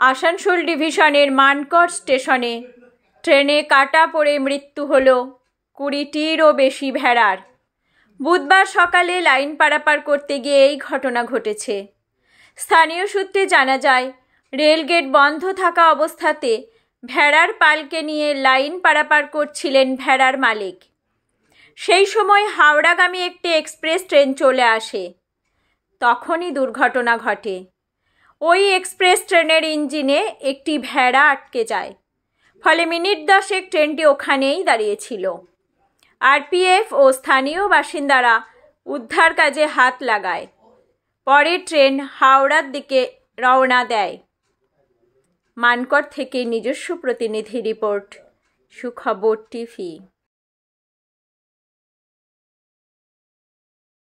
আসানসোল ডিভিশনের মানকড় স্টেশনে ট্রেনে কাটা পড়ে মৃত্যু হল 20টিরও বেশি ভেড়ার। বুধবার সকালে লাইন পারাপার করতে গিয়ে এই ঘটনা ঘটেছে। স্থানীয় সূত্রে জানা যায়, রেলগেট বন্ধ থাকা অবস্থাতে ভেড়ার পালকে নিয়ে লাইন পারাপার করছিলেন ভেড়ার মালিক। সেই সময় হাওড়াগামী একটি এক্সপ্রেস ট্রেন চলে আসে। তখনই দুর্ঘটনা ঘটে। ওই এক্সপ্রেস ট্রেনের ইঞ্জিনে একটি ভেড়া আটকে যায়। ফলে মিনিট 10 ট্রেনটি ওখানেই দাঁড়িয়েছিল। আরপিএফ ও স্থানীয় বাসিন্দারা উদ্ধার কাজে হাত লাগায়। পরে ট্রেন হাওড়ার দিকে রওনা দেয়। মানকড় থেকে নিজস্ব প্রতিনিধি রিপোর্ট, সুখবর টিভি।